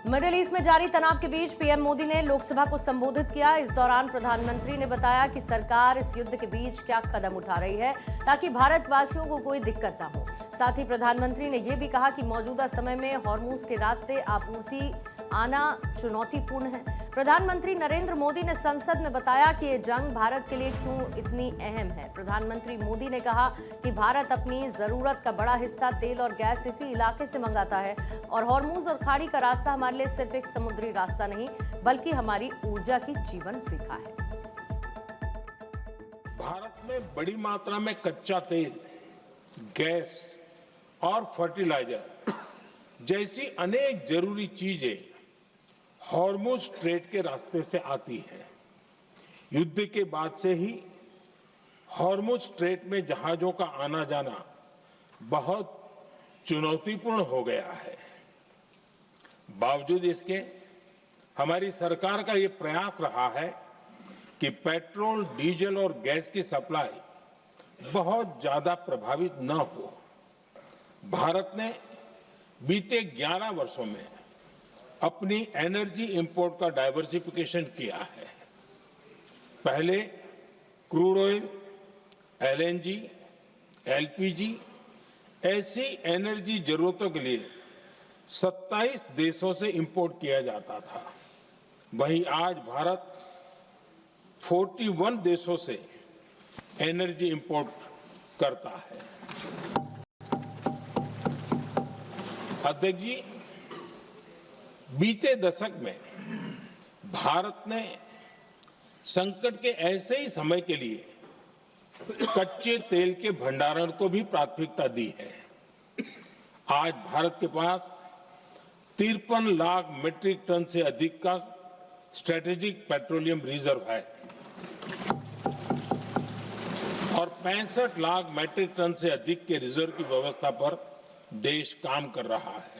Middle east में जारी तनाव के बीच पीएम मोदी ने लोकसभा को संबोधित किया। इस दौरान प्रधानमंत्री ने बताया कि सरकार इस युद्ध के बीच क्या कदम उठा रही है ताकि भारतवासियों को कोई दिक्कत न हो। साथ ही प्रधानमंत्री ने यह भी कहा कि मौजूदा समय में हॉर्मुज के रास्ते आपूर्ति आना चुनौतीपूर्ण है। प्रधानमंत्री नरेंद्र मोदी ने संसद में बताया कि ये जंग भारत के लिए क्यों इतनी अहम है। प्रधानमंत्री मोदी ने कहा कि भारत अपनी जरूरत का बड़ा हिस्सा तेल और गैस इसी इलाके से मंगाता है और हॉर्मुज और खाड़ी का रास्ता हमारे लिए सिर्फ एक समुद्री रास्ता नहीं बल्कि हमारी ऊर्जा की जीवन रेखा है। भारत में बड़ी मात्रा में कच्चा तेल, गैस और फर्टिलाइजर जैसी अनेक जरूरी चीजें हॉर्मुज स्ट्रेट के रास्ते से आती है। युद्ध के बाद से ही हॉर्मुज स्ट्रेट में जहाजों का आना जाना बहुत चुनौतीपूर्ण हो गया है। बावजूद इसके हमारी सरकार का ये प्रयास रहा है कि पेट्रोल, डीजल और गैस की सप्लाई बहुत ज्यादा प्रभावित न हो। भारत ने बीते 11 वर्षों में अपनी एनर्जी इंपोर्ट का डाइवर्सिफिकेशन किया है। पहले क्रूड ऑयल, एलएनजी, एलपीजी ऐसी एनर्जी जरूरतों के लिए 27 देशों से इंपोर्ट किया जाता था। वहीं आज भारत 41 देशों से एनर्जी इंपोर्ट करता है। अध्यक्ष जी, बीते दशक में भारत ने संकट के ऐसे ही समय के लिए कच्चे तेल के भंडारण को भी प्राथमिकता दी है। आज भारत के पास 53 लाख मीट्रिक टन से अधिक का स्ट्रेटेजिक पेट्रोलियम रिजर्व है और 65 लाख मीट्रिक टन से अधिक के रिजर्व की व्यवस्था पर देश काम कर रहा है।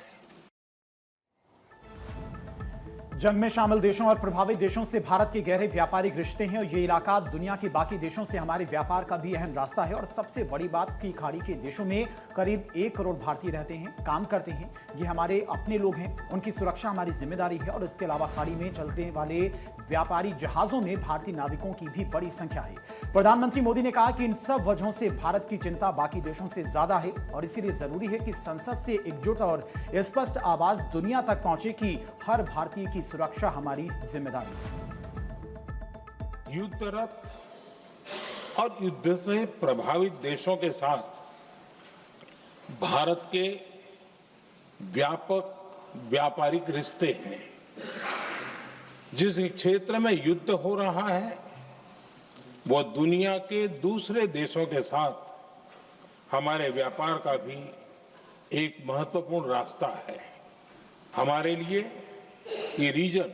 जंग में शामिल देशों और प्रभावित देशों से भारत के गहरे व्यापारिक रिश्ते हैं और ये इलाका दुनिया के बाकी देशों से हमारे व्यापार का भी अहम रास्ता है। और सबसे बड़ी बात कि खाड़ी के देशों में करीब 1 करोड़ भारतीय रहते हैं, काम करते हैं। ये हमारे अपने लोग हैं, उनकी सुरक्षा हमारी जिम्मेदारी है। और इसके अलावा खाड़ी में चलने वाले व्यापारी जहाजों में भारतीय नाविकों की भी बड़ी संख्या है। प्रधानमंत्री मोदी ने कहा कि इन सब वजहों से भारत की चिंता बाकी देशों से ज्यादा है और इसीलिए जरूरी है कि संसद से एकजुट और स्पष्ट आवाज दुनिया तक पहुंचे कि हर भारतीय की सुरक्षा हमारी जिम्मेदारी है। युद्धरत और युद्ध से प्रभावित देशों के साथ भारत के व्यापक व्यापारिक रिश्ते हैं। जिस क्षेत्र में युद्ध हो रहा है वो दुनिया के दूसरे देशों के साथ हमारे व्यापार का भी एक महत्वपूर्ण रास्ता है। हमारे लिए ये रीजन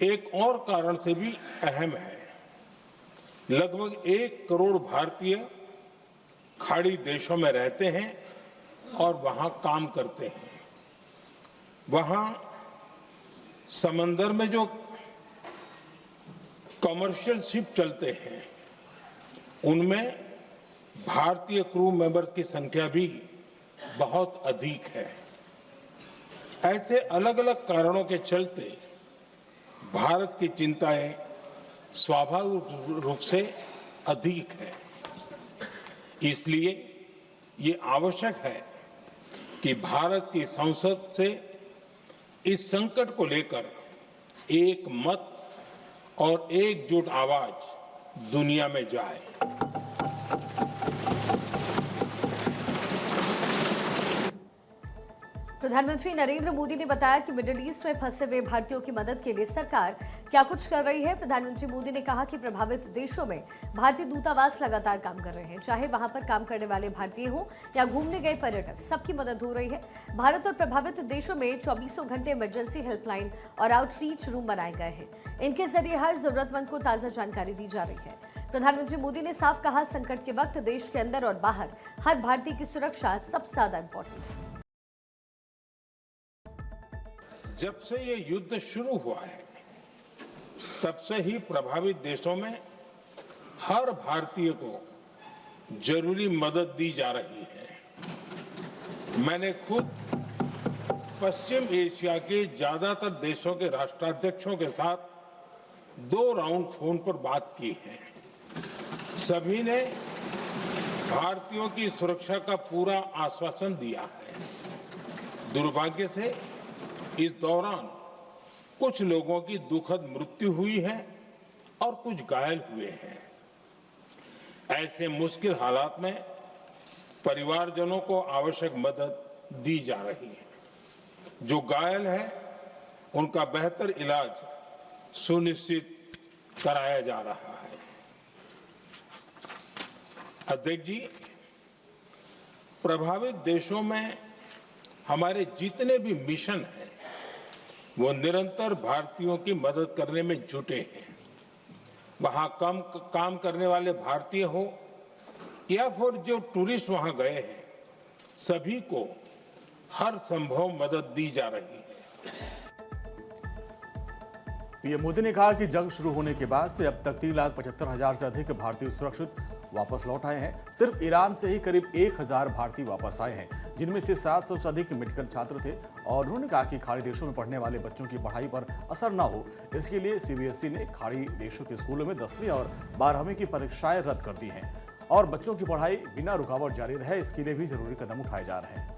एक और कारण से भी अहम है। लगभग 1 करोड़ भारतीय खाड़ी देशों में रहते हैं और वहां काम करते हैं। वहां समंदर में जो कमर्शियल शिप चलते हैं उनमें भारतीय क्रू मेंबर्स की संख्या भी बहुत अधिक है। ऐसे अलग अलग कारणों के चलते भारत की चिंताएं स्वाभाविक रूप से अधिक है। इसलिए ये आवश्यक है कि भारत की संसद से इस संकट को लेकर एक मत और एकजुट आवाज दुनिया में जाए। प्रधानमंत्री नरेंद्र मोदी ने बताया कि मिडिल ईस्ट में फंसे हुए भारतीयों की मदद के लिए सरकार क्या कुछ कर रही है। प्रधानमंत्री मोदी ने कहा कि प्रभावित देशों में भारतीय दूतावास लगातार काम कर रहे हैं, चाहे वहां पर काम करने वाले भारतीय हों या घूमने गए पर्यटक, सबकी मदद हो रही है। भारत और प्रभावित देशों में 24 घंटे इमरजेंसी हेल्पलाइन और आउटरीच रूम बनाए गए हैं। इनके जरिए हर जरूरतमंद को ताजा जानकारी दी जा रही है। प्रधानमंत्री मोदी ने साफ कहा, संकट के वक्त देश के अंदर और बाहर हर भारतीय की सुरक्षा सबसे ज्यादा इंपॉर्टेंट है। जब से ये युद्ध शुरू हुआ है तब से ही प्रभावित देशों में हर भारतीय को जरूरी मदद दी जा रही है। मैंने खुद पश्चिम एशिया के ज्यादातर देशों के राष्ट्राध्यक्षों के साथ 2 राउंड फोन पर बात की है। सभी ने भारतीयों की सुरक्षा का पूरा आश्वासन दिया है। दुर्भाग्य से इस दौरान कुछ लोगों की दुखद मृत्यु हुई है और कुछ घायल हुए हैं। ऐसे मुश्किल हालात में परिवारजनों को आवश्यक मदद दी जा रही है। जो घायल है उनका बेहतर इलाज सुनिश्चित कराया जा रहा है। अध्यक्ष जी, प्रभावित देशों में हमारे जितने भी मिशन हैं वो निरंतर भारतीयों की मदद करने में जुटे हैं। वहां काम करने वाले भारतीय हो या फिर जो टूरिस्ट वहां गए हैं, सभी को हर संभव मदद दी जा रही है। पीएम मोदी ने कहा कि जंग शुरू होने के बाद से अब तक 3,75,000 से अधिक भारतीय सुरक्षित वापस लौट आए हैं। सिर्फ ईरान से ही करीब 1,000 भारतीय वापस आए हैं, जिनमें से 700 से अधिक मेडिकल छात्र थे। और उन्होंने कहा कि खाड़ी देशों में पढ़ने वाले बच्चों की पढ़ाई पर असर न हो, इसके लिए सीबीएसई ने खाड़ी देशों के स्कूलों में 10वीं और 12वीं की परीक्षाएं रद्द कर दी हैं और बच्चों की पढ़ाई बिना रुकावट जारी रहे, इसके लिए भी जरूरी कदम उठाए जा रहे हैं।